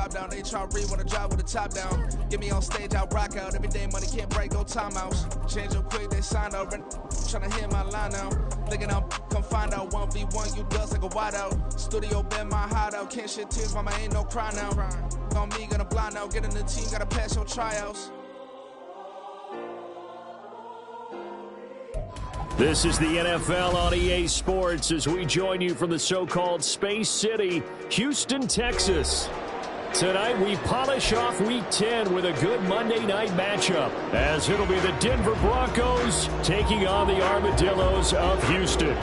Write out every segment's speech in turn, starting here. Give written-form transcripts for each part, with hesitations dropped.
top down. They try to read when I drive with the top down. Get me on stage, I rock out. Every day money can't break, go timeouts. Change them quick, they sign up. Tryna hit my line now. Thinking I'm come find out 1v1, you dust like a wide out. Studio been my hideout. Can't shed tears, mama ain't no cry now. On me, gonna blind out. Get in the team, gotta pass your tryouts. This is the NFL on EA Sports as we join you from the so-called Space City, Houston, Texas. Tonight we polish off Week 10 with a good Monday night matchup, as it'll be the Denver Broncos taking on the Armadillos of Houston.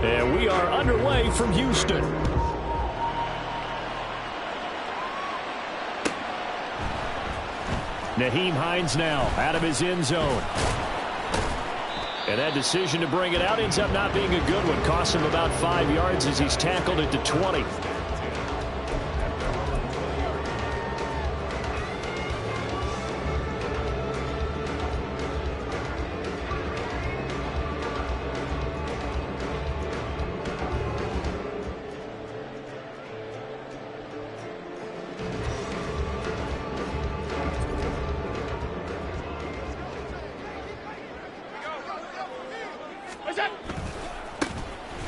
And we are underway from Houston. Nyheim Hines now out of his end zone. And that decision to bring it out ends up not being a good one. Costs him about 5 yards as he's tackled at the 20.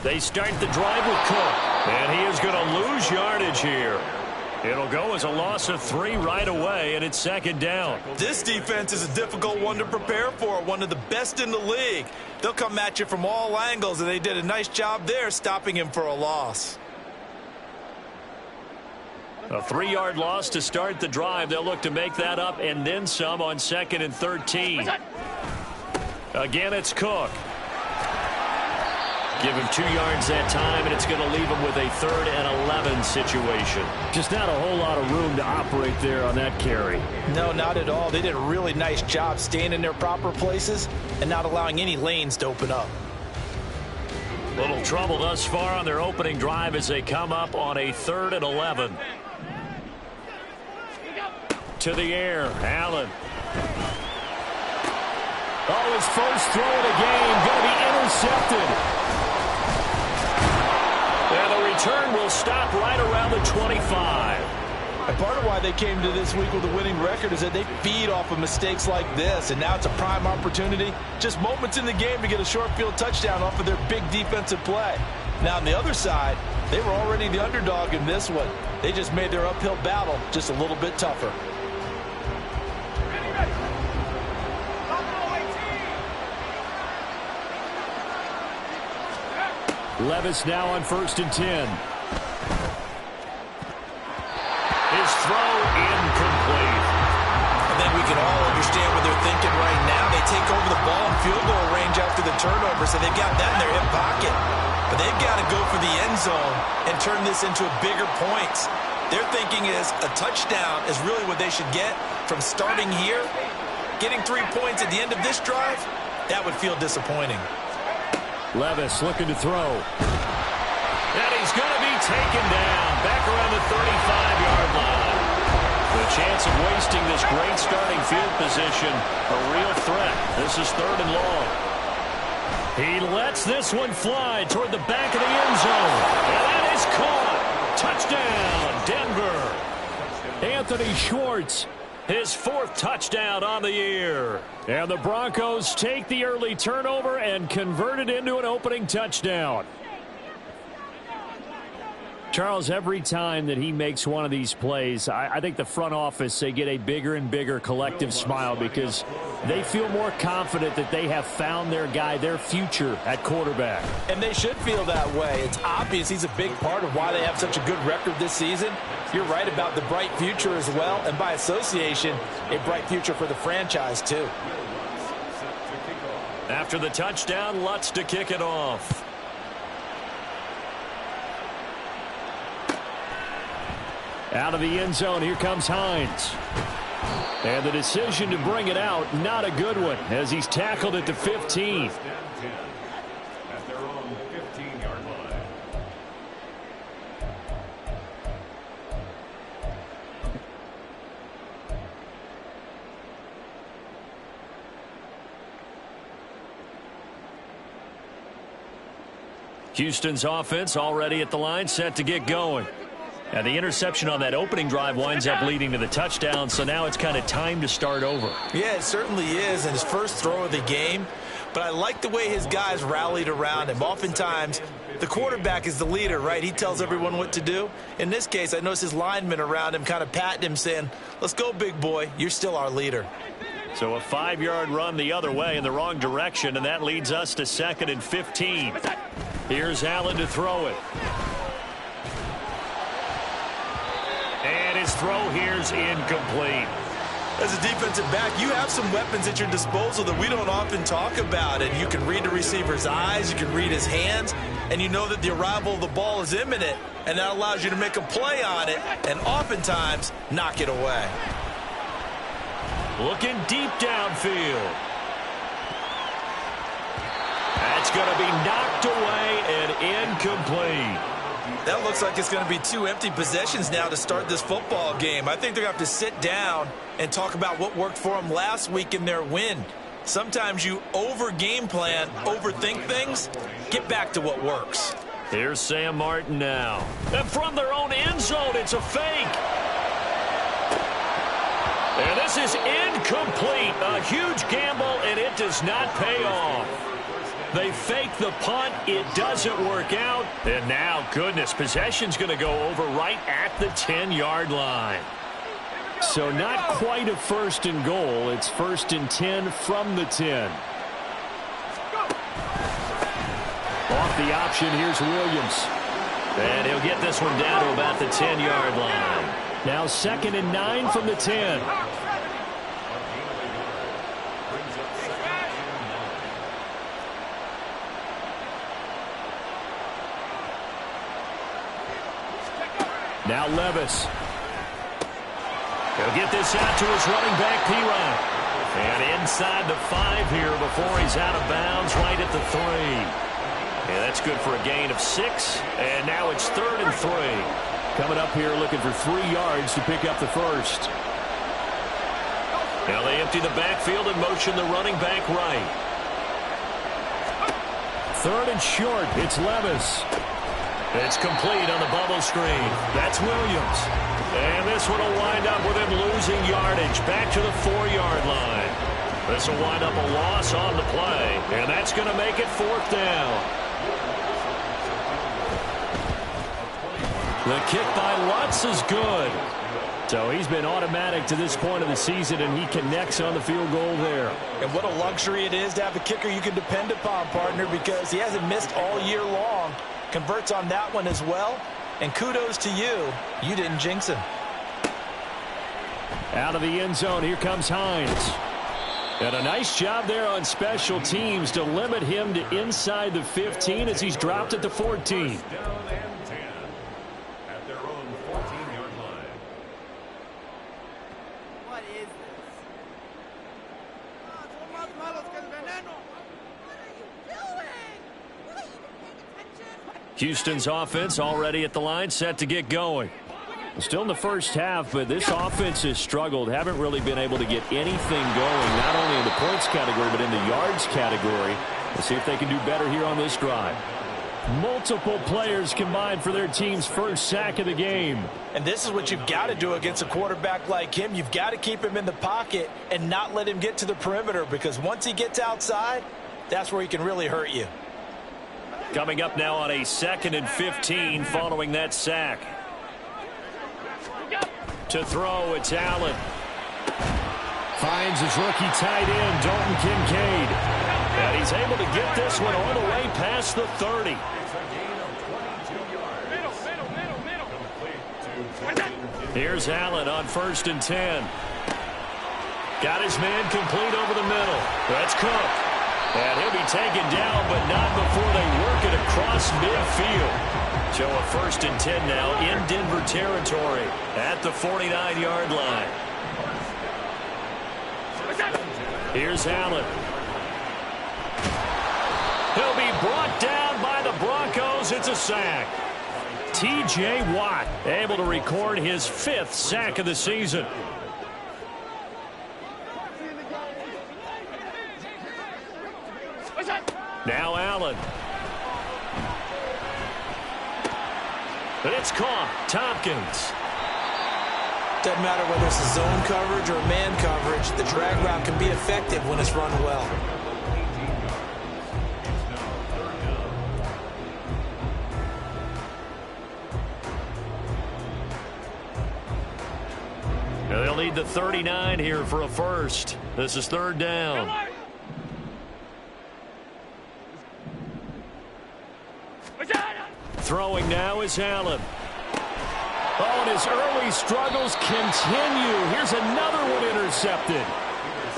They start the drive with Cook, and he is going to lose yardage here. It'll go as a loss of 3 right away, and it's second down. This defense is a difficult one to prepare for, one of the best in the league. They'll come at you from all angles, and they did a nice job there stopping him for a loss. A 3-yard loss to start the drive. They'll look to make that up and then some on 2nd and 13. Again, it's Cook. Give him 2 yards that time, and it's going to leave him with a 3rd and 11 situation. Just not a whole lot of room to operate there on that carry. No, not at all. They did a really nice job staying in their proper places and not allowing any lanes to open up. Little trouble thus far on their opening drive as they come up on a 3rd and 11. To the air, Allen. Oh, his first throw of the game going to be intercepted. And the return will stop right around the 25. And part of why they came to this week with a winning record is that they feed off of mistakes like this. And now it's a prime opportunity, just moments in the game to get a short field touchdown off of their big defensive play. Now on the other side, they were already the underdog in this one. They just made their uphill battle just a little bit tougher. Levis now on 1st and 10. His throw incomplete. I think we can all understand what they're thinking right now. They take over the ball in field goal range after the turnover, so they've got that in their hip pocket. But they've got to go for the end zone and turn this into a bigger points. Their thinking is a touchdown is really what they should get from starting here. Getting 3 points at the end of this drive, that would feel disappointing. Levis looking to throw. And he's going to be taken down back around the 35-yard line. The chance of wasting this great starting field position, a real threat. This is 3rd and long. He lets this one fly toward the back of the end zone. And that is caught. Touchdown, Denver. Anthony Schwartz. His 4th touchdown on the year. And the Broncos take the early turnover and convert it into an opening touchdown. Charles, every time that he makes one of these plays, I think the front office, they get a bigger and bigger collective smile because they feel more confident that they have found their guy, their future at quarterback. And they should feel that way. It's obvious he's a big part of why they have such a good record this season. You're right about the bright future as well, and by association, a bright future for the franchise too. After the touchdown, Lutz to kick it off. Out of the end zone, here comes Hines. And the decision to bring it out, not a good one, as he's tackled at the 15. At their own 15-yard line. Houston's offense already at the line, set to get going. And the interception on that opening drive winds up leading to the touchdown, so now it's kind of time to start over. Yeah, it certainly is, and his first throw of the game. But I like the way his guys rallied around him. Oftentimes, the quarterback is the leader, right? He tells everyone what to do. In this case, I noticed his linemen around him kind of patting him, saying, let's go, big boy. You're still our leader. So a 5-yard run the other way in the wrong direction, and that leads us to 2nd and 15. Here's Allen to throw it. And his throw here's incomplete. As a defensive back, you have some weapons at your disposal that we don't often talk about. And you can read the receiver's eyes, you can read his hands, and you know that the arrival of the ball is imminent. And that allows you to make a play on it and oftentimes knock it away. Looking deep downfield. That's going to be knocked away and incomplete. That looks like it's going to be 2 empty possessions now to start this football game. I think they're going to have to sit down and talk about what worked for them last week in their win. Sometimes you over-game plan, overthink things. Get back to what works. Here's Sam Martin now. And from their own end zone, it's a fake. And this is incomplete. A huge gamble, and it does not pay off. They fake the punt. It doesn't work out. And now, goodness, possession's going to go over right at the 10-yard line. So not quite a 1st and goal. It's 1st and 10 from the 10. Off the option, here's Williams. And he'll get this one down to about the 10-yard line. Now 2nd and 9 from the 10. Now Levis. He'll get this out to his running back, P-Ryan. And inside the 5 here before he's out of bounds right at the 3. And that's good for a gain of 6. And now it's 3rd and 3. Coming up here looking for 3 yards to pick up the first. Now they empty the backfield and motion the running back right. 3rd and short. It's Levis. It's complete on the bubble screen. That's Williams. And this one will wind up with him losing yardage back to the 4-yard line. This will wind up a loss on the play, and that's going to make it 4th down. The kick by Lutz is good. So he's been automatic to this point of the season, and he connects on the field goal there. And what a luxury it is to have a kicker you can depend upon, partner, because he hasn't missed all year long. Converts on that one as well. And kudos to you. You didn't jinx him. Out of the end zone, here comes Hines. And a nice job there on special teams to limit him to inside the 15 as he's dropped at the 14. Houston's offense already at the line, set to get going. Still in the first half, but this offense has struggled. Haven't really been able to get anything going, not only in the points category, but in the yards category. Let's see if they can do better here on this drive. Multiple players combined for their team's first sack of the game. And this is what you've got to do against a quarterback like him. You've got to keep him in the pocket and not let him get to the perimeter, because once he gets outside, that's where he can really hurt you. Coming up now on a 2nd and 15 following that sack. To throw, it's Allen. Finds his rookie tight end, Dalton Kincaid. And he's able to get this one all the way past the 30. Here's Allen on 1st and 10. Got his man complete over the middle. That's Cook. And he'll be taken down, but not before they work it across midfield. So a 1st and 10 now in Denver territory at the 49-yard line. Here's Allen. He'll be brought down by the Broncos. It's a sack. T.J. Watt able to record his 5th sack of the season. Now Allen. And it's caught. Tompkins. Doesn't matter whether it's a zone coverage or man coverage, the drag route can be effective when it's run well. Now they'll need the 39 here for a first. This is third down. Throwing now is Allen. Oh, and his early struggles continue. Here's another one intercepted.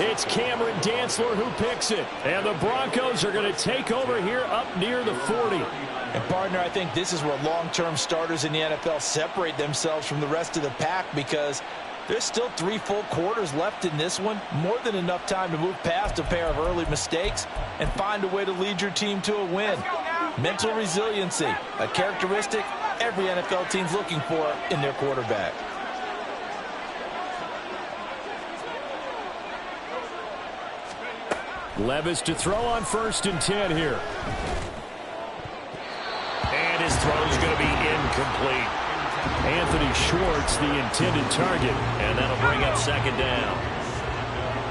It's Cameron Dantzler who picks it. And the Broncos are going to take over here up near the 40. And, partner, I think this is where long-term starters in the NFL separate themselves from the rest of the pack, because there's still 3 full quarters left in this one. More than enough time to move past a pair of early mistakes and find a way to lead your team to a win. Mental resiliency, a characteristic every NFL team's looking for in their quarterback. Levis to throw on 1st and 10 here. And his throw is going to be incomplete. Anthony Schwartz, the intended target, and that'll bring up 2nd down.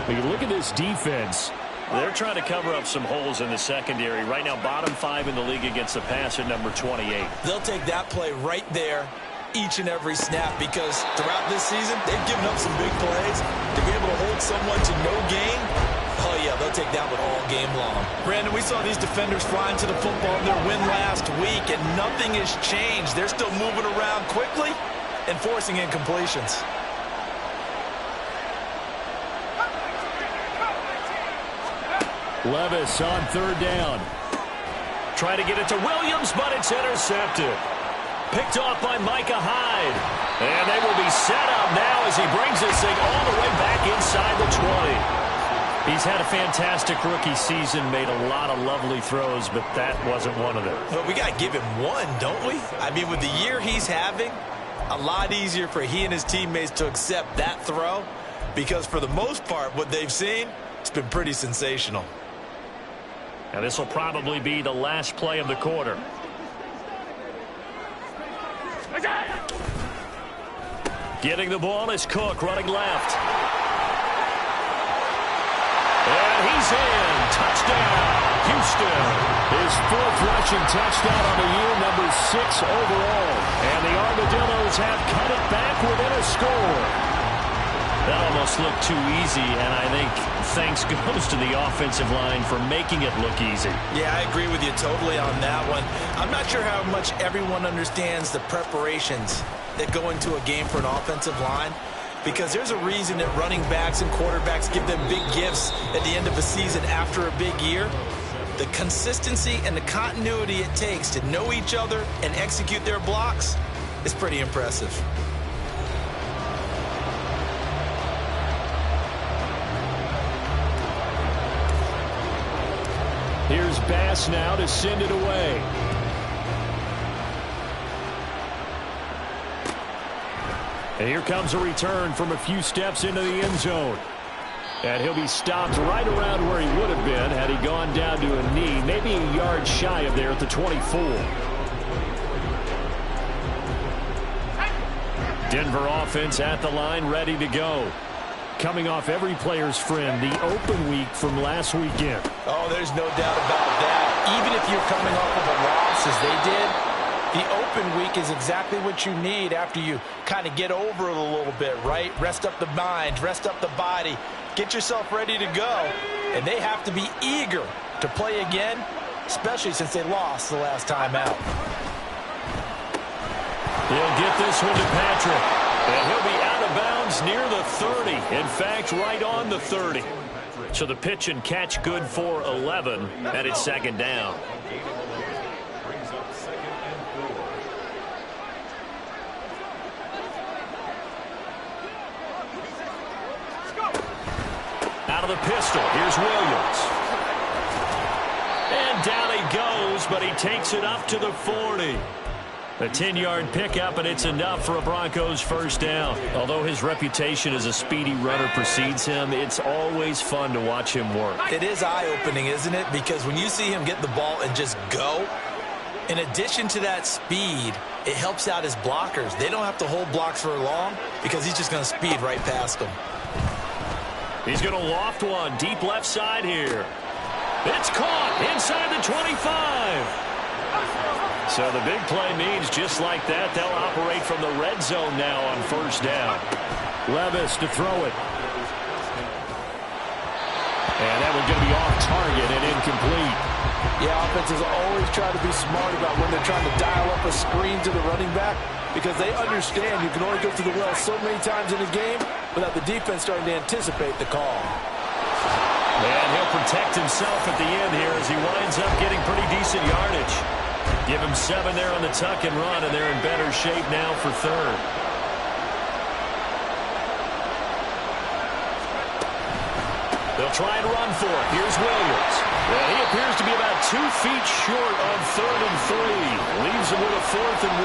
When you look at this defense, they're trying to cover up some holes in the secondary. Right now, bottom 5 in the league against the pass at number 28. They'll take that play right there each and every snap, because throughout this season, they've given up some big plays. To be able to hold someone to no gain, oh yeah, they'll take that one all game long. Brandon, we saw these defenders flying to the football in their win last week, and nothing has changed. They're still moving around quickly and forcing incompletions. Levis on 3rd down. Trying to get it to Williams, but it's intercepted. Picked off by Micah Hyde. And they will be set up now as he brings this thing all the way back inside the 20. He's had a fantastic rookie season, made a lot of lovely throws, but that wasn't one of them. Well, we got to give him one, don't we? I mean, with the year he's having, a lot easier for he and his teammates to accept that throw, because for the most part, what they've seen, it's been pretty sensational. Now this will probably be the last play of the quarter. Getting the ball is Cook, running left. And he's in. Touchdown, Houston. His 4th rushing touchdown on the year, number 6 overall. And the Armadillos have cut it back within a score. That almost looked too easy, and I think thanks goes to the offensive line for making it look easy. Yeah, I agree with you totally on that one. I'm not sure how much everyone understands the preparations that go into a game for an offensive line, because there's a reason that running backs and quarterbacks give them big gifts at the end of a season after a big year. The consistency and the continuity it takes to know each other and execute their blocks is pretty impressive. Here's Bass now to send it away. And here comes a return from a few steps into the end zone. And he'll be stopped right around where he would have been had he gone down to a knee, maybe a yard shy of there at the 24. Denver offense at the line, ready to go. Coming off every player's friend, the open week from last weekend. Oh, there's no doubt about that. Even if you're coming off of a loss as they did, the open week is exactly what you need after you kind of get over it a little bit, right? Rest up the mind, rest up the body, get yourself ready to go. And they have to be eager to play again, especially since they lost the last time out. He'll get this one to Patrick. And he'll be out of bounds near the 30. In fact, right on the 30. So the pitch and catch good for 11, and it's 2nd down. Out of the pistol, here's Williams. And down he goes, but he takes it up to the 40. A 10-yard pickup, and it's enough for a Broncos 1st down. Although his reputation as a speedy runner precedes him, it's always fun to watch him work. It is eye-opening, isn't it? Because when you see him get the ball and just go, In addition to that speed, it helps out his blockers. They don't have to hold blocks for long because he's just going to speed right past them. He's going to loft one deep left side here. It's caught inside the 25. So the big play means just like that, they'll operate from the red zone now on first down. Levis to throw it. And that one's going to be off target and incomplete. Yeah, offenses always try to be smart about when they're trying to dial up a screen to the running back because they understand you can only go to the well so many times in a game without the defense starting to anticipate the call. And he'll protect himself at the end here as he winds up getting pretty decent yardage. Give him 7 there on the tuck and run, and they're in better shape now for third. They'll try and run for it. Here's Williams. And he appears to be about 2 feet short on 3rd and 3. Leaves him with a 4th and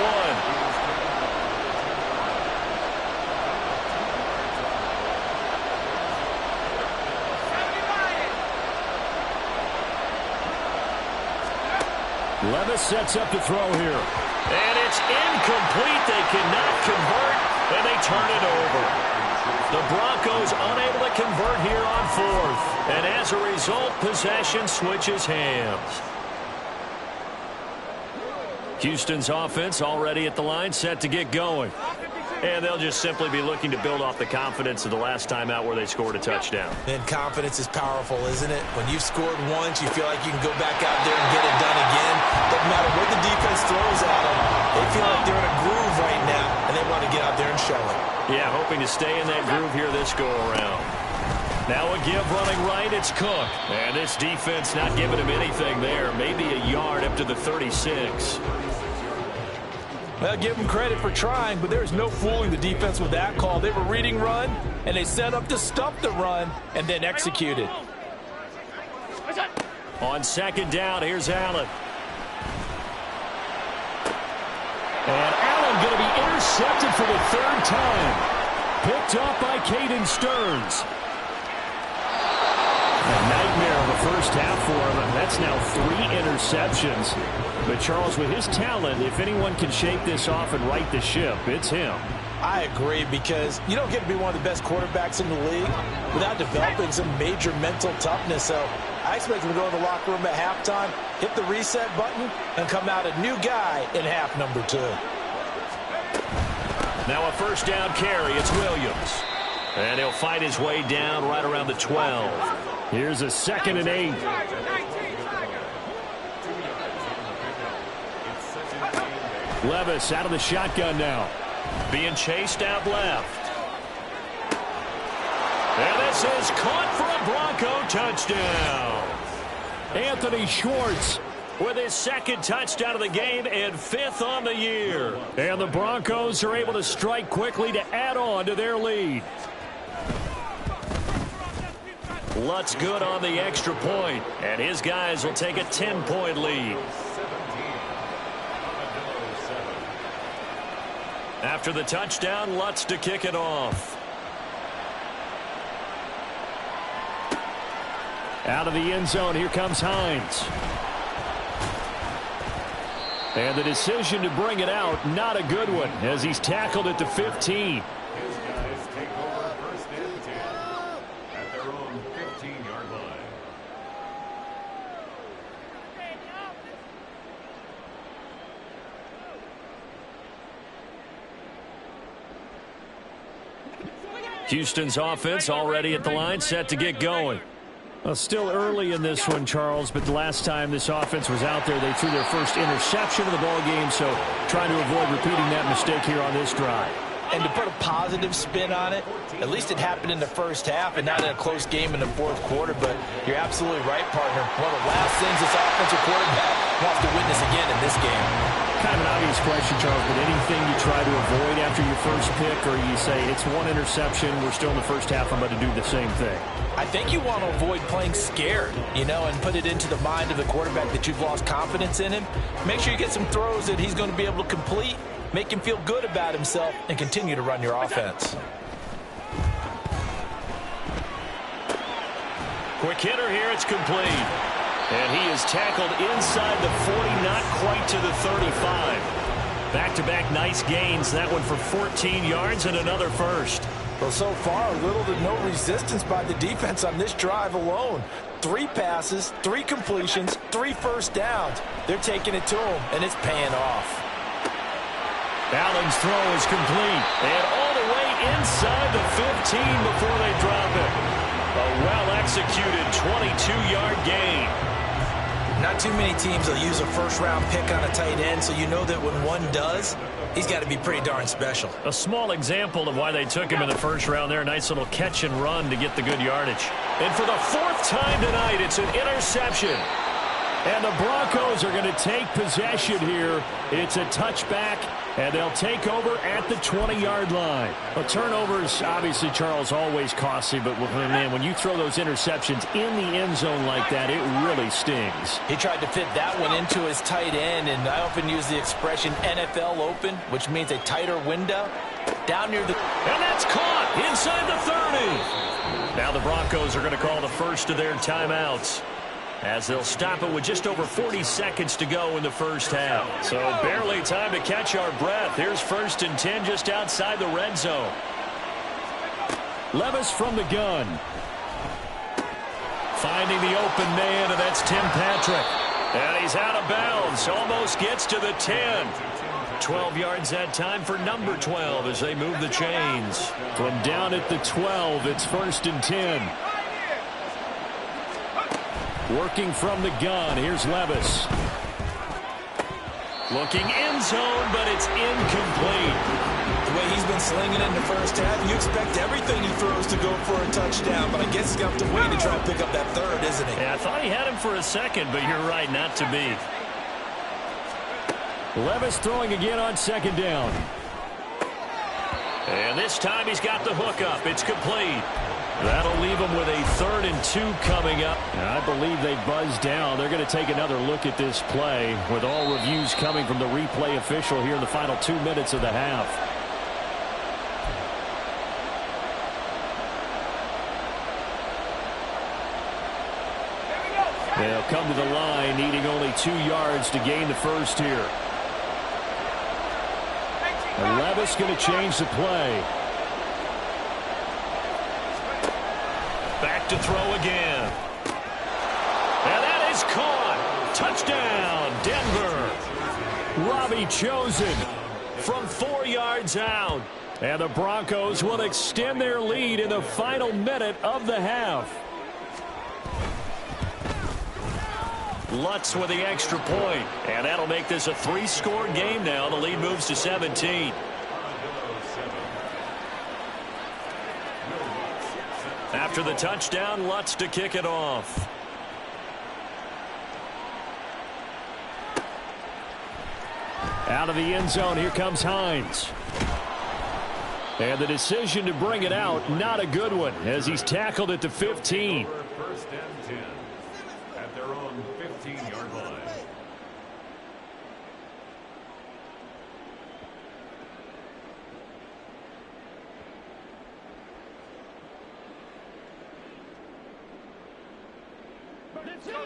1. Levis sets up to throw here. And it's incomplete. They cannot convert, and they turn it over. The Broncos unable to convert here on 4th. And as a result, possession switches hands. Houston's offense already at the line, set to get going. And they'll just simply be looking to build off the confidence of the last time out where they scored a touchdown. And confidence is powerful, isn't it? When you've scored once, you feel like you can go back out there and get it done again. Doesn't matter what the defense throws at them. They feel like they're in a groove right now, and they want to get out there and show it. Yeah, hoping to stay in that groove here this go-around. Now a give running right, it's Cook. And this defense not giving him anything there. Maybe a yard up to the 36. Well, give them credit for trying, but there's no fooling the defense with that call. They were reading run, and they set up to stop the run and then executed. On 2nd down, here's Allen. And Allen going to be intercepted for the 3rd time. Picked up by Caden Stearns. A nightmare of the first half for him, and that's now 3 interceptions. But Charles, with his talent, if anyone can shake this off and right the ship, it's him. I agree, because you don't get to be one of the best quarterbacks in the league without developing some major mental toughness. So I expect him to go in the locker room at halftime, hit the reset button, and come out a new guy in half number 2. Now a first down carry. It's Williams. And he'll fight his way down right around the 12. Here's a 2nd and 8. Levis out of the shotgun now. Being chased out left. And this is caught for a Bronco touchdown. Anthony Schwartz with his 2nd touchdown of the game and 5th on the year. And the Broncos are able to strike quickly to add on to their lead. Lutz good on the extra point, and his guys will take a 10-point lead. After the touchdown, Lutz to kick it off. Out of the end zone, here comes Hines. And the decision to bring it out, not a good one, as he's tackled at the 15. His guys take over 1st and 10 at their own 15-yard line. Houston's offense already at the line, set to get going. Well, still early in this one, Charles, but the last time this offense was out there, they threw their first interception of the ball game, so trying to avoid repeating that mistake here on this drive. And to put a positive spin on it, at least it happened in the first half and not in a close game in the 4th quarter, but you're absolutely right, partner. One of the last things this offensive quarterback wants to witness again in this game. Kind of an obvious question, Charles, but anything you try to avoid after your first pick, or you say it's 1 interception, we're still in the first half, I'm about to do the same thing? I think you want to avoid playing scared, and put it into the mind of the quarterback that you've lost confidence in him. Make sure you get some throws that he's going to be able to complete, make him feel good about himself, and continue to run your offense. Quick hitter here, it's complete. And he is tackled inside the 40, not quite to the 35. Back-to-back nice gains. That one for 14 yards and another first. Well, so far, little to no resistance by the defense on this drive alone. 3 passes, 3 completions, 3 first downs. They're taking it to him, and it's paying off. Allen's throw is complete. And all the way inside the 15 before they drop it. A well-executed 22-yard gain. Not too many teams will use a first-round pick on a tight end, so you know that when one does, he's got to be pretty darn special. A small example of why they took him in the first round there. A nice little catch and run to get the good yardage. And for the 4th time tonight, it's an interception. And the Broncos are going to take possession here. It's a touchback, and they'll take over at the 20-yard line. Well, turnovers, obviously, Charles, always costly, but man, when you throw those interceptions in the end zone like that, it really stings. He tried to fit that one into his tight end, and I often use the expression NFL open, which means a tighter window. Down near the... And that's caught inside the 30. Now the Broncos are going to call the first of their timeouts, as they'll stop it with just over 40 seconds to go in the first half. So barely time to catch our breath. Here's 1st and 10 just outside the red zone. Levis from the gun. Finding the open man, and that's Tim Patrick. And he's out of bounds. Almost gets to the 10. 12 yards that time for number 12 as they move the chains. From down at the 12, it's 1st and 10. Working from the gun, here's Levis. Looking end zone, but it's incomplete. The way he's been slinging in the first half, you expect everything he throws to go for a touchdown, but I guess he's got to wait to try and pick up that 3rd, isn't he? Yeah, I thought he had him for a second, but you're right, not to be. Levis throwing again on 2nd down. And this time he's got the hook up. It's complete. That'll leave them with a 3rd and 2 coming up. And I believe they buzzed down. They're going to take another look at this play with all reviews coming from the replay official here in the final 2 minutes of the half. They'll come to the line, needing only 2 yards to gain the first here. And Levis going to change the play. Back to throw again. And that is caught. Touchdown, Denver. Robbie Chosen from 4 yards out. And the Broncos will extend their lead in the final minute of the half. Lutz with the extra point. And that'll make this a 3-score game now. The lead moves to 17. After the touchdown, Lutz to kick it off. Out of the end zone, here comes Hines. And the decision to bring it out, not a good one, as he's tackled at the 15. 1st and 10 at their own 15-yard line.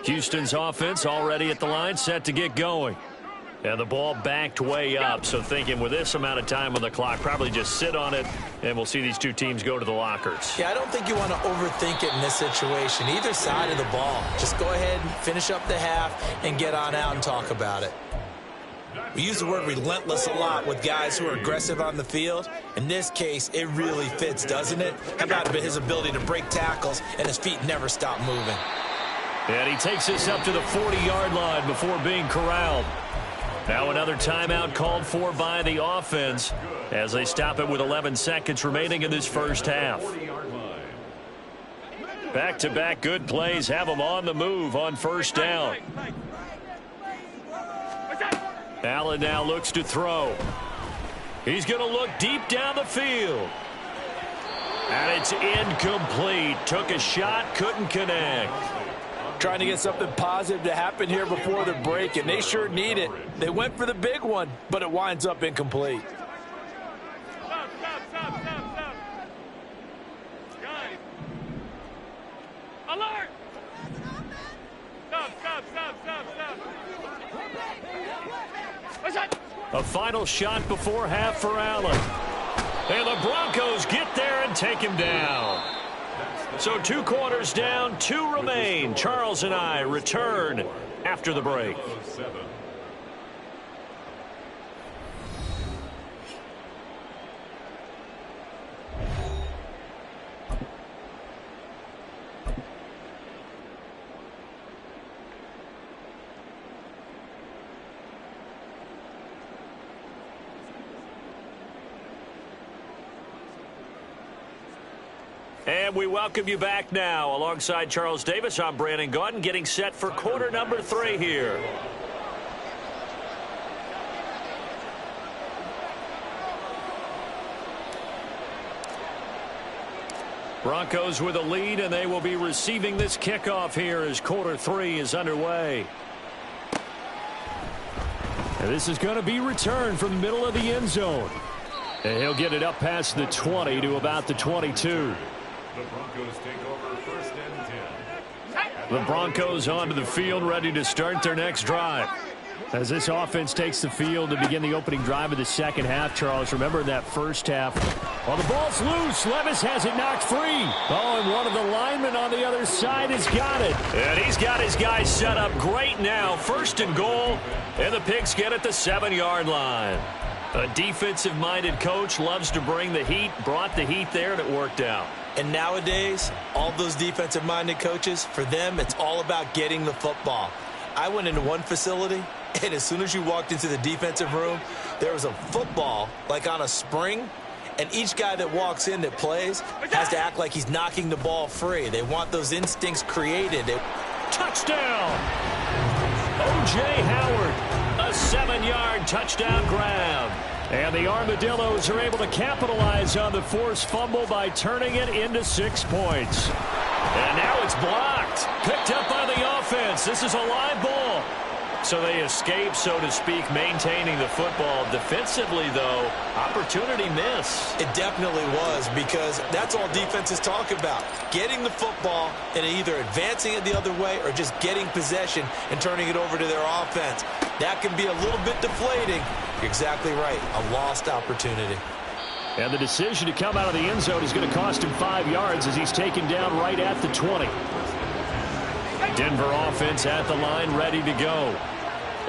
Houston's offense already at the line, set to get going. And the ball backed way up, so thinking with this amount of time on the clock, probably just sit on it, and we'll see these 2 teams go to the lockers. Yeah, I don't think you want to overthink it in this situation. Either side of the ball. Just go ahead and finish up the half and get on out and talk about it. We use the word relentless a lot with guys who are aggressive on the field. In this case, it really fits, doesn't it? How about his ability to break tackles and his feet never stop moving? And he takes this up to the 40-yard line before being corralled. Now another timeout called for by the offense as they stop it with 11 seconds remaining in this first half. Back-to-back good plays have them on the move on 1st down. Allen now looks to throw. He's going to look deep down the field. And it's incomplete. Took a shot, couldn't connect. Trying to get something positive to happen here before the break, and they sure need it. They went for the big one, but it winds up incomplete. Stop. Guys. Alert! Stop. A final shot before half for Allen. And the Broncos get there and take him down. So 2 quarters down, 2 remain. Charles and I return after the break. And we welcome you back now. Alongside Charles Davis, I'm Brandon Gaudin, getting set for quarter number 3 here. Broncos with a lead, and they will be receiving this kickoff here as quarter 3 is underway. And this is going to be returned from the middle of the end zone. And he'll get it up past the 20 to about the 22. The Broncos take over first and 10. The Broncos onto the field, ready to start their next drive. As this offense takes the field to begin the opening drive of the second half, Charles, remember that first half. Well, the ball's loose. Levis has it knocked free. Oh, and one of the linemen on the other side has got it. And he's got his guys set up great now. First and goal, and the Pigs get at the 7-yard line. A defensive-minded coach loves to bring the heat, brought the heat there, and it worked out. And nowadays, all those defensive-minded coaches, for them, it's all about getting the football. I went into one facility, and as soon as you walked into the defensive room, there was a football, like on a spring, and each guy that walks in that plays has to act like he's knocking the ball free. They want those instincts created. Touchdown! O.J. Howard, a 7-yard touchdown grab. And the Armadillos are able to capitalize on the forced fumble by turning it into 6 points. And now it's blocked. Picked up by the offense. This is a live ball. So they escape, so to speak, maintaining the football. Defensively, though, opportunity miss. It definitely was, because that's all defenses talk about. Getting the football and either advancing it the other way or just getting possession and turning it over to their offense. That can be a little bit deflating. You're exactly right. A lost opportunity. And the decision to come out of the end zone is going to cost him 5 yards as he's taken down right at the 20. Denver offense at the line, ready to go.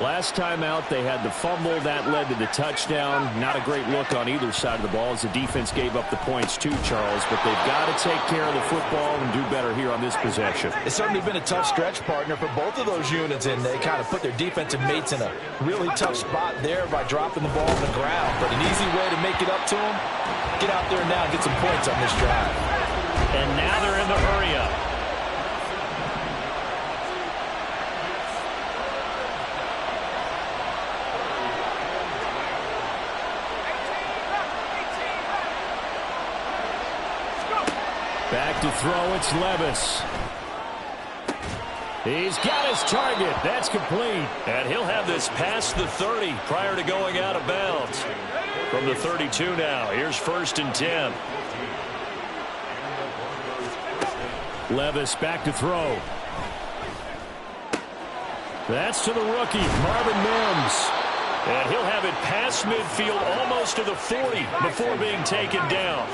Last time out, they had the fumble. That led to the touchdown. Not a great look on either side of the ball as the defense gave up the points too, Charles. But they've got to take care of the football and do better here on this possession. It's certainly been a tough stretch, partner, for both of those units, and they kind of put their defensive mates in a really tough spot there by dropping the ball on the ground. But an easy way to make it up to them, get out there now and get some points on this drive. And now they're in the hurry-up. Back to throw, it's Levis. He's got his target. That's complete. And he'll have this past the 30 prior to going out of bounds. From the 32 now, here's first and 10. Levis back to throw. That's to the rookie, Marvin Mims. And he'll have it past midfield almost to the 40 before being taken down.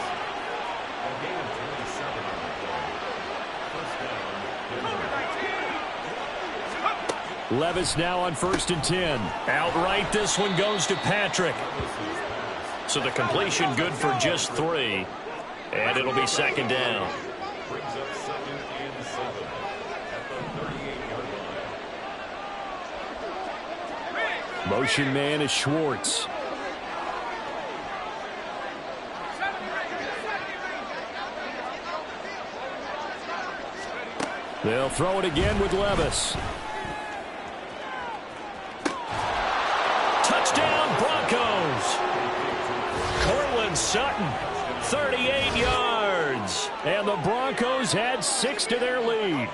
Levis now on first and 10. Outright, this one goes to Patrick. So the completion good for just 3. And it'll be second down. Brings up second and 7 at the 38-yard line. Motion man is Schwartz. They'll throw it again with Levis. Touchdown, Broncos. Cortland Sutton, 38 yards. And the Broncos add 6 to their lead.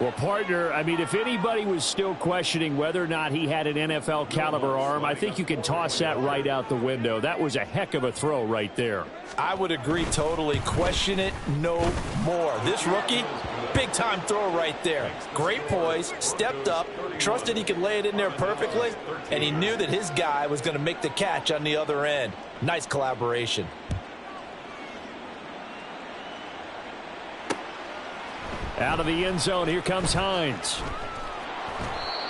Well, partner, I mean, if anybody was still questioning whether or not he had an NFL caliber arm, I think you can toss that right out the window. That was a heck of a throw right there. I would agree totally. Question it no more. This rookie, big Big-time throw right there. Great poise, stepped up, trusted he could lay it in there perfectly, and he knew that his guy was going to make the catch on the other end. Nice collaboration. Out of the end zone, here comes Hines.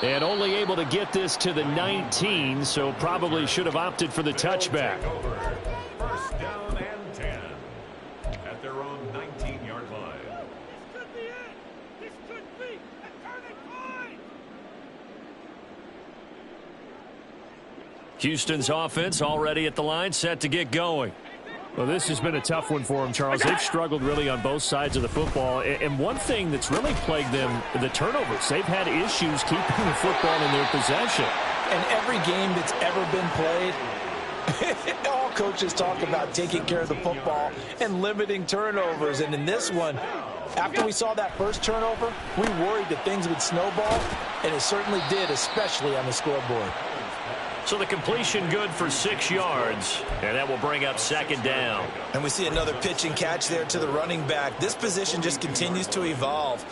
And only able to get this to the 19, so probably should have opted for the touchback. First down and 10 at their own 19-yard line. This could be it. This could be a turning point. Houston's offense already at the line, set to get going. Well, this has been a tough one for them, Charles. They've struggled really on both sides of the football. And one thing that's really plagued them, the turnovers. They've had issues keeping the football in their possession. And every game that's ever been played, all coaches talk about taking care of the football and limiting turnovers. And in this one, after we saw that first turnover, we worried that things would snowball, and it certainly did, especially on the scoreboard. So the completion good for 6 yards, and that will bring up second down. And we see another pitch and catch there to the running back. This position just continues to evolve.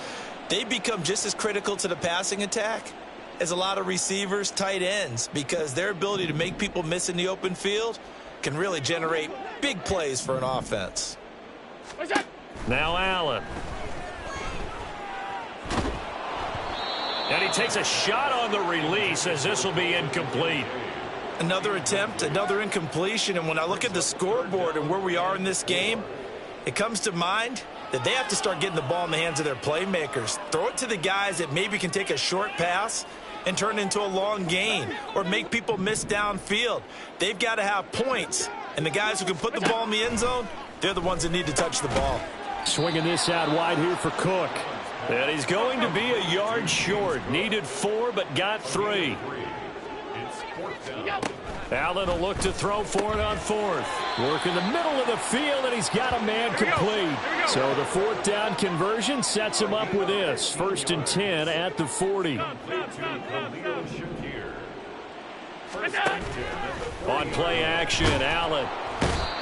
They've become just as critical to the passing attack as a lot of receivers, tight ends, because their ability to make people miss in the open field can really generate big plays for an offense. Now Allen. And he takes a shot on the release as this will be incomplete. Another attempt, another incompletion, and when I look at the scoreboard and where we are in this game, it comes to mind that they have to start getting the ball in the hands of their playmakers. Throw it to the guys that maybe can take a short pass and turn it into a long gain or make people miss downfield. They've got to have points, and the guys who can put the ball in the end zone, they're the ones that need to touch the ball. Swinging this out wide here for Cook. And he's going to be a yard short. Needed 4, but got 3. Allen will look to throw for it on 4th. Work in the middle of the field, and he's got a man complete. So the 4th down conversion sets him up with this. 1st and 10 at the 40. On play action, Allen.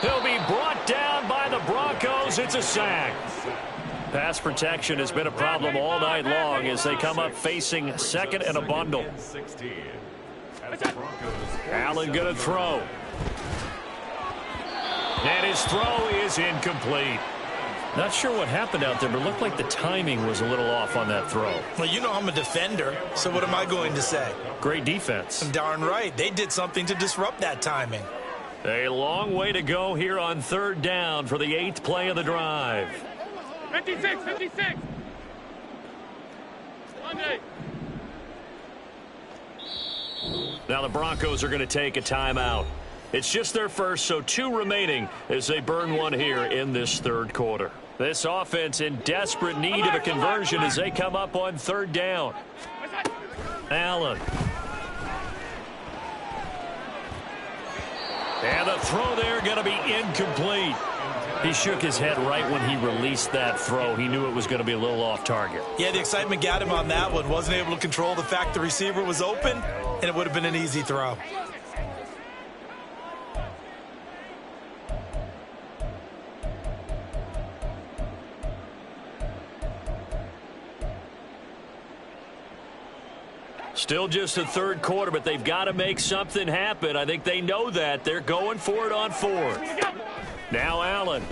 He'll be brought down by the Broncos. It's a sack. Pass protection has been a problem all night long as they come up facing 2nd and a bundle. Allen going to throw. And his throw is incomplete. Not sure what happened out there, but it looked like the timing was a little off on that throw. Well, you know I'm a defender, so what am I going to say? Great defense. Darn right. They did something to disrupt that timing. A long way to go here on 3rd down for the 8th play of the drive. 56, 56. Now the Broncos are going to take a timeout. It's just their first, so 2 remaining as they burn one here in this 3rd quarter. This offense in desperate need of a conversion as they come up on 3rd down. Allen. And the throw there going to be incomplete. He shook his head right when he released that throw. He knew it was going to be a little off target. Yeah, the excitement got him on that one. Wasn't able to control the fact the receiver was open, and it would have been an easy throw. Still just the 3rd quarter, but they've got to make something happen. I think they know that. They're going for it on 4th. Now Allen.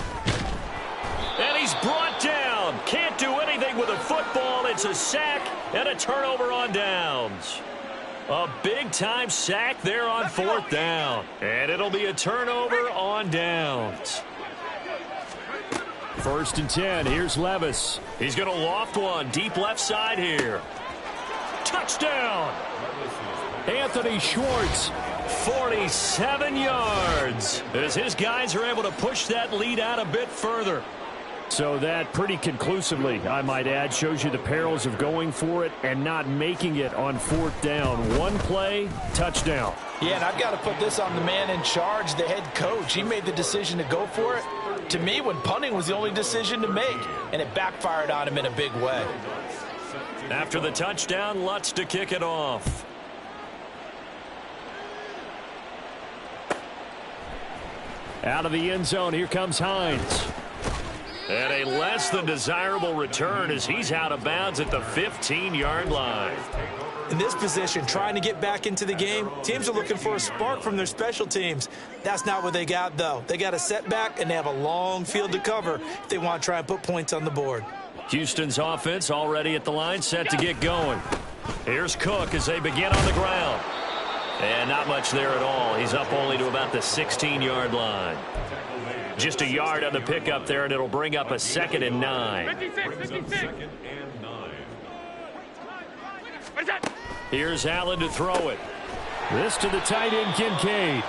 And he's brought down. Can't do anything with a football. It's a sack and a turnover on downs. A big-time sack there on 4th down. And it'll be a turnover on downs. 1st and 10. Here's Levis. He's going to loft one deep left side here. Touchdown. Anthony Schwartz. 47 yards as his guys are able to push that lead out a bit further. So that pretty conclusively, I might add, shows you the perils of going for it and not making it on 4th down. One play, touchdown. Yeah, and I've got to put this on the man in charge, the head coach. He made the decision to go for it. To me, when punting was the only decision to make, and it backfired on him in a big way. After the touchdown, Lutz to kick it off. Out of the end zone, here comes Hines. And a less than desirable return as he's out of bounds at the 15-yard line. In this position, trying to get back into the game, teams are looking for a spark from their special teams. That's not what they got, though. They got a setback, and they have a long field to cover if they want to try and put points on the board. Houston's offense already at the line, set to get going. Here's Cook as they begin on the ground. And not much there at all. He's up only to about the 16-yard line. Just a yard on the pickup there, and it'll bring up a 2nd and 9. 56. Here's Allen to throw it. This to the tight end, Kincaid.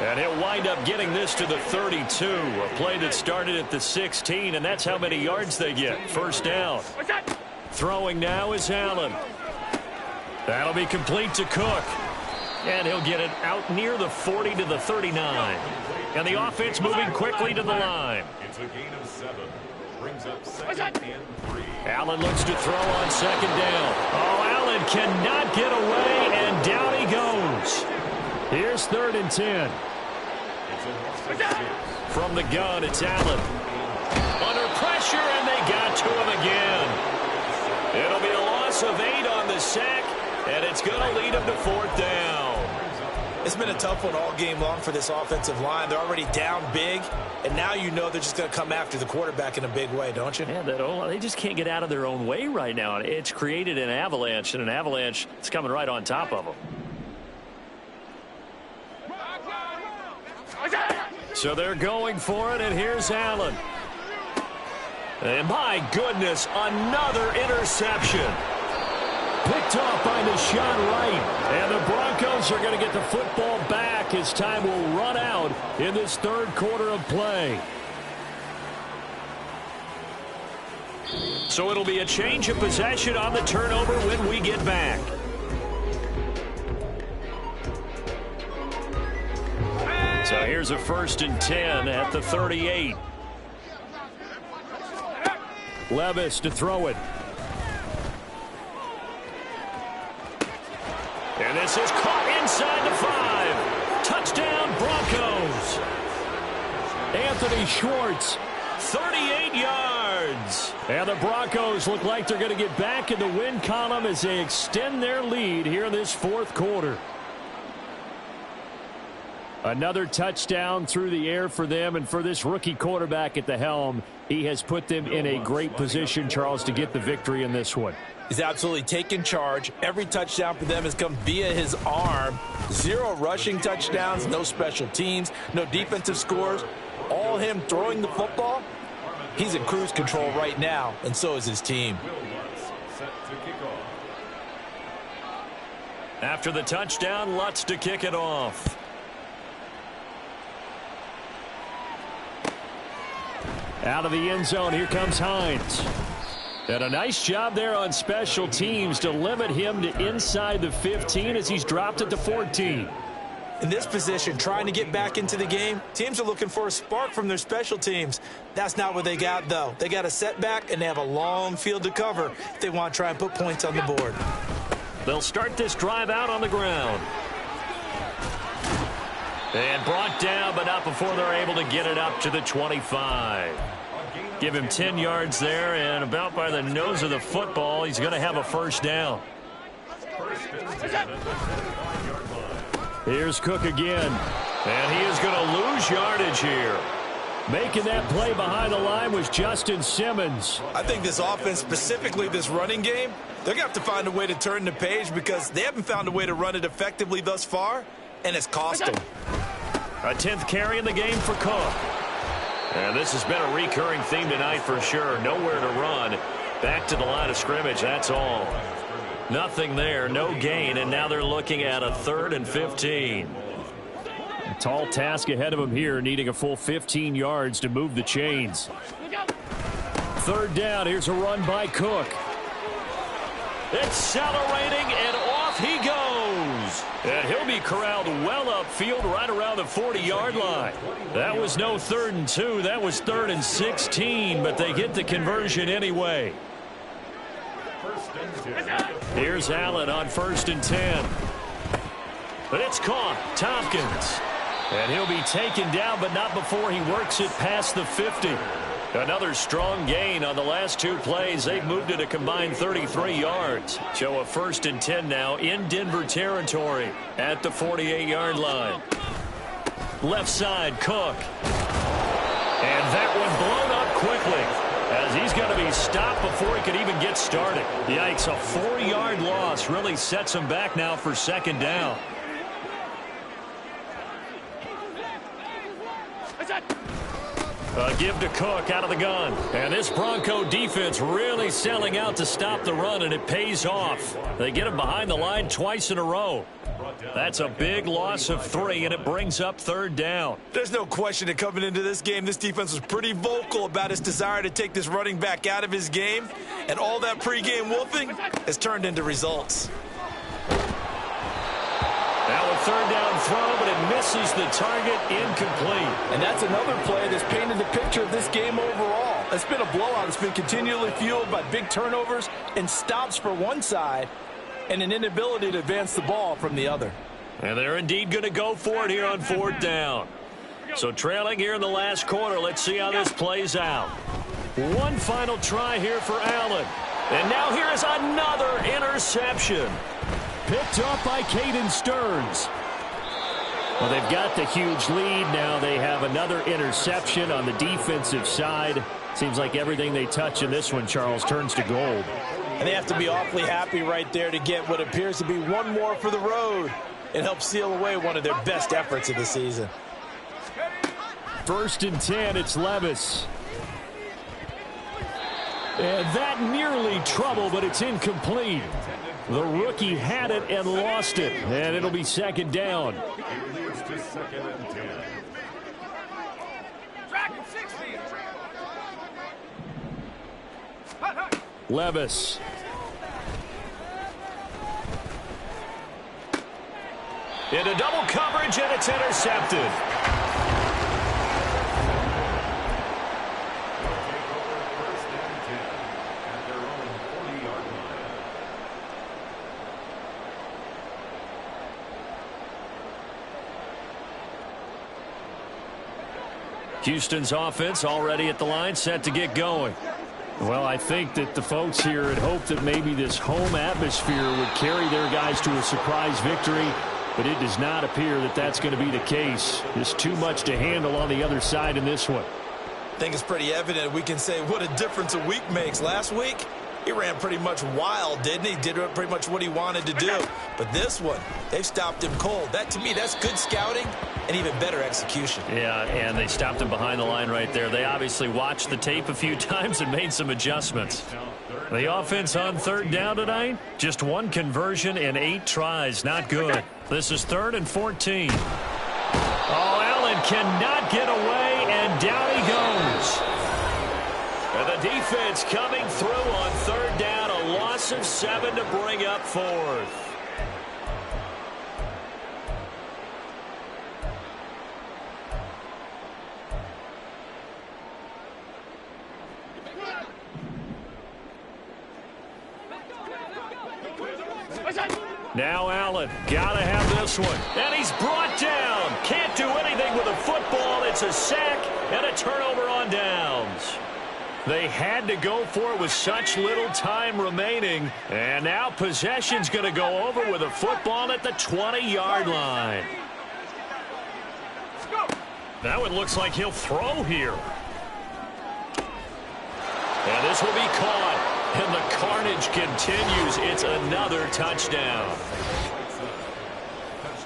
And he'll wind up getting this to the 32. A play that started at the 16, and that's how many yards they get. First down. Throwing now is Allen. That'll be complete to Cook. And he'll get it out near the 40 to the 39. And the offense moving quickly to the line. It's a gain of 7. Brings up 2nd and 3. Allen looks to throw on 2nd down. Oh, Allen cannot get away, and down he goes. Here's 3rd and 10. From the gun, it's Allen. Under pressure, and they got to him again. It'll be a loss of 8 on the sack, and it's going to lead him to 4th down. It's been a tough one all game long for this offensive line. They're already down big, and now you know they're just going to come after the quarterback in a big way, don't you? Yeah, they just can't get out of their own way right now. It's created an avalanche, and an avalanche is coming right on top of them. So they're going for it, and here's Allen. And my goodness, another interception. Picked off by Deshaun Wright. And the Broncos are going to get the football back as time will run out in this 3rd quarter of play. So it'll be a change of possession on the turnover when we get back. So here's a 1st and 10 at the 38. Levis to throw it. And this is caught inside the 5. Touchdown, Broncos. Anthony Schwartz. 38 yards. And the Broncos look like they're going to get back in the win column as they extend their lead here in this 4th quarter. Another touchdown through the air for them, and for this rookie quarterback at the helm, he has put them in a great position, Charles, to get the victory in this one. He's absolutely taken charge. Every touchdown for them has come via his arm. 0 rushing touchdowns, no special teams, no defensive scores. All him throwing the football. He's in cruise control right now, and so is his team. After the touchdown, Lutz to kick it off. Out of the end zone, here comes Hines. And a nice job there on special teams to limit him to inside the 15 as he's dropped it to 14. In this position, trying to get back into the game, teams are looking for a spark from their special teams. That's not what they got, though. They got a setback, and they have a long field to cover if they want to try and put points on the board. They'll start this drive out on the ground. And brought down, but not before they're able to get it up to the 25. Give him 10 yards there, and about by the nose of the football, he's going to have a 1st down. Here's Cook again. And he is going to lose yardage here. Making that play behind the line was Justin Simmons. I think this offense, specifically this running game, they're going to have to find a way to turn the page because they haven't found a way to run it effectively thus far, and it's cost them. A 10th carry in the game for Cook. And this has been a recurring theme tonight for sure. Nowhere to run. Back to the line of scrimmage, that's all. Nothing there, no gain, and now they're looking at a 3rd and 15. A tall task ahead of him here, needing a full 15 yards to move the chains. 3rd down, here's a run by Cook. Accelerating, and off he goes. And he'll be corralled well upfield right around the 40-yard line. That was no 3rd and 2. That was 3rd and 16, but they get the conversion anyway. Here's Allen on 1st and 10. But it's caught. Tompkins. And he'll be taken down, but not before he works it past the 50. Another strong gain on the last 2 plays. They've moved it a combined 33 yards. So a 1st and 10 now in Denver territory at the 48-yard line. Left side, Cook. And that one blown up quickly as he's going to be stopped before he could even get started. Yikes, a 4-yard loss really sets him back now for 2nd down. A give to Cook out of the gun. And this Bronco defense really selling out to stop the run, and it pays off. They get him behind the line twice in a row. That's a big loss of 3, and it brings up 3rd down. There's no question that coming into this game, this defense was pretty vocal about its desire to take this running back out of his game, and all that pregame wolfing has turned into results. Now a 3rd down throw, but it misses the target, incomplete. And that's another play that's painted the picture of this game overall. It's been a blowout. It's been continually fueled by big turnovers and stops for one side and an inability to advance the ball from the other. And they're indeed going to go for it here on 4th down. So trailing here in the last quarter, let's see how this plays out. One final try here for Allen. And now here is another interception. Picked up by Caden Stearns. Well, they've got the huge lead. Now they have another interception on the defensive side. Seems like everything they touch in this one, Charles, turns to gold. And they have to be awfully happy right there to get what appears to be one more for the road. It helps seal away one of their best efforts of the season. 1st and 10, it's Levis. And that nearly trouble, but it's incomplete. The rookie had it and lost it. And it'll be 2nd down. It leads to 2nd and 10. Levis. Into double coverage, and it's intercepted. Houston's offense already at the line, set to get going. Well, I think that the folks here had hoped that maybe this home atmosphere would carry their guys to a surprise victory, but it does not appear that that's going to be the case. There's too much to handle on the other side in this one. I think it's pretty evident. We can say what a difference a week makes. Last week, he ran pretty much wild, didn't he? Did pretty much what he wanted to do. But this one, they've stopped him cold. That, to me, that's good scouting and even better execution. Yeah, and they stopped him behind the line right there. They obviously watched the tape a few times and made some adjustments. The offense on 3rd down tonight, just 1 conversion and 8 tries. Not good. This is 3rd and 14. Oh, Allen cannot get away, and down he goes. And the defense coming through on 3rd down, a loss of 7 to bring up 4th. Now Allen, gotta have this one. And he's brought down. Can't do anything with a football. It's a sack and a turnover on downs. They had to go for it with such little time remaining. And now possession's going to go over with a football at the 20-yard line. That one looks like he'll throw here. And this will be caught. And the carnage continues. It's another touchdown.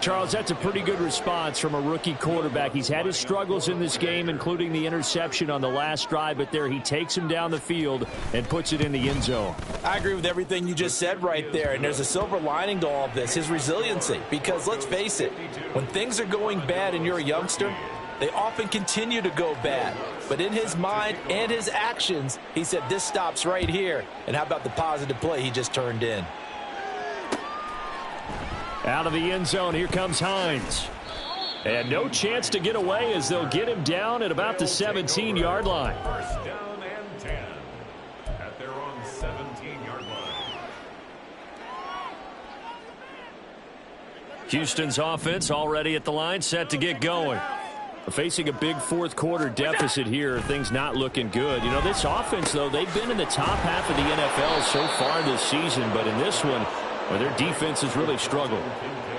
Charles, that's a pretty good response from a rookie quarterback. He's had his struggles in this game, including the interception on the last drive, but there he takes him down the field and puts it in the end zone. I agree with everything you just said right there, and there's a silver lining to all of this, his resiliency. Because let's face it, when things are going bad and you're a youngster, they often continue to go bad. But in his mind and his actions, he said, this stops right here. And how about the positive play he just turned in? Out of the end zone, here comes Hines. And no chance to get away as they'll get him down at about the 17-yard line. 1st down and 10 at their own 17-yard line. Houston's offense already at the line, set to get going. Facing a big fourth-quarter deficit here, things not looking good. You know, this offense, though, they've been in the top half of the NFL so far this season, but in this one, well, their defense has really struggled.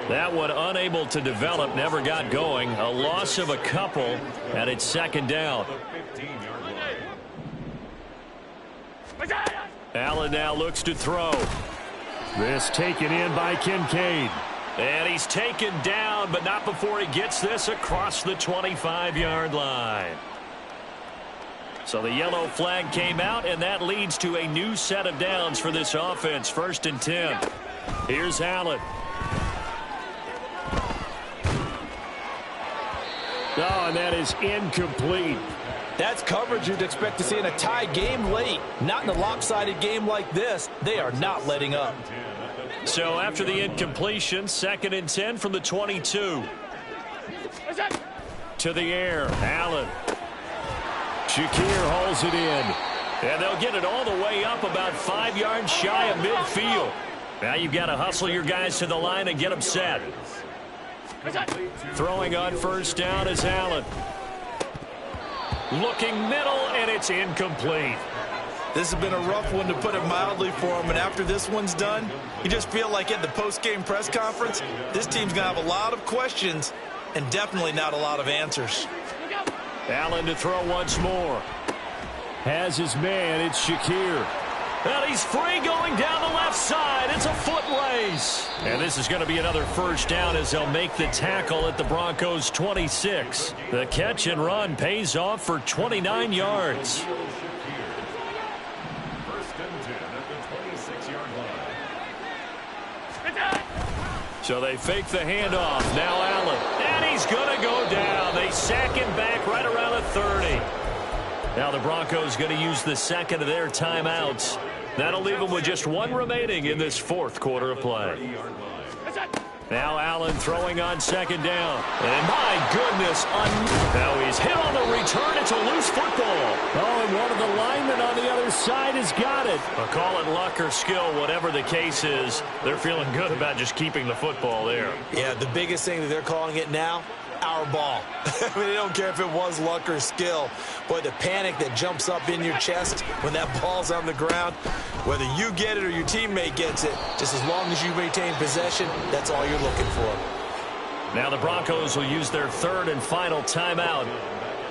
That one unable to develop, never got going. A loss of a couple, and it's second down. Allen now looks to throw. This taken in by Kincaid. And he's taken down, but not before he gets this across the 25-yard line. So the yellow flag came out, and that leads to a new set of downs for this offense. 1st and 10. Here's Allen. Oh, and that is incomplete. That's coverage you'd expect to see in a tie game late. Not in a lopsided game like this. They are not letting up. So after the incompletion, 2nd and 10 from the 22. To the air, Allen. Shakir hauls it in. And they'll get it all the way up about 5 yards shy of midfield. Now you've got to hustle your guys to the line and get them set. Throwing on 1st down is Allen. Looking middle, and it's incomplete. This has been a rough one, to put it mildly, for him. And after this one's done, you just feel like at the post-game press conference, this team's going to have a lot of questions and definitely not a lot of answers. Allen to throw once more. Has his man. It's Shakir. And he's free going down the left side. It's a foot race. And this is going to be another 1st down as they'll make the tackle at the Broncos' 26. The catch and run pays off for 29 yards. So they fake the handoff. Now Allen. And he's going to go down. They sack him back right around the 30. Now the Broncos going to use the 2nd of their timeouts. That'll leave them with just 1 remaining in this 4th quarter of play. Now Allen throwing on 2nd down. And my goodness, now he's hit on the return. It's a loose football. Oh, and one of the linemen on the other side has got it. Call it luck or skill, whatever the case is. They're feeling good about just keeping the football there. Yeah, the biggest thing that they're calling it now, our ball. I mean, they don't care if it was luck or skill. Boy, the panic that jumps up in your chest when that ball's on the ground, whether you get it or your teammate gets it, just as long as you maintain possession, that's all you're looking for. Now the Broncos will use their 3rd and final timeout.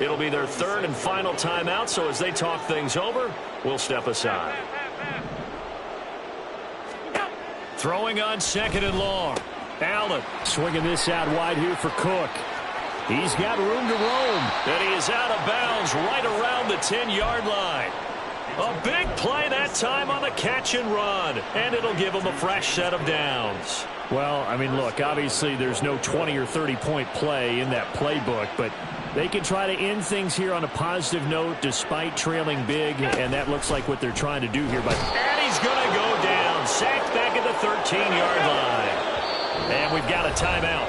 It'll be their 3rd and final timeout, so as they talk things over, we'll step aside. Throwing on 2nd and long. Allen swinging this out wide here for Cook. He's got room to roam. And he is out of bounds right around the 10-yard line. A big play that time on the catch and run. And it'll give him a fresh set of downs. Well, I mean, look, obviously there's no 20 or 30-point play in that playbook, but they can try to end things here on a positive note despite trailing big, and that looks like what they're trying to do here. And he's going to go down. Sacked back at the 13-yard line. And we've got a timeout.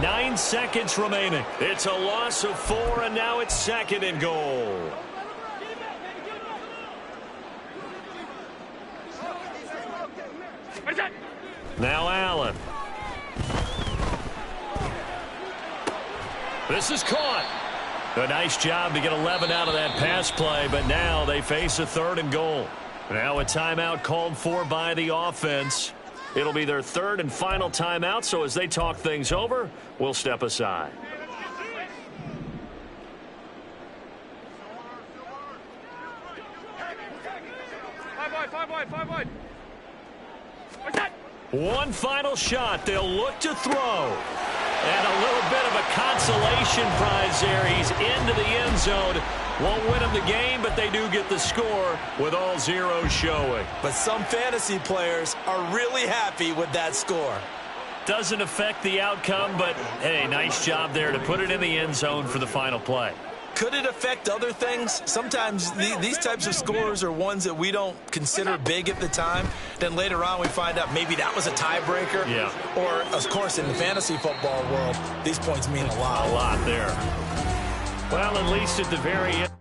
9 seconds remaining. It's a loss of 4, and now it's 2nd and goal. Now Allen. This is caught. A nice job to get 11 out of that pass play, but now they face a 3rd and goal. Now a timeout called for by the offense. It'll be their 3rd and final timeout, so as they talk things over, we'll step aside. Five wide. One final shot. They'll look to throw. And a little bit of a consolation prize there. He's into the end zone. Won't win them the game, but they do get the score with all zeros showing. But some fantasy players are really happy with that score. Doesn't affect the outcome, but, hey, nice job there to put it in the end zone for the final play. Could it affect other things? Sometimes these types of scores are ones that we don't consider big at the time. Then later on we find out maybe that was a tiebreaker. Yeah. Or, of course, in the fantasy football world, these points mean a lot. A lot there. Well, at least at the very end.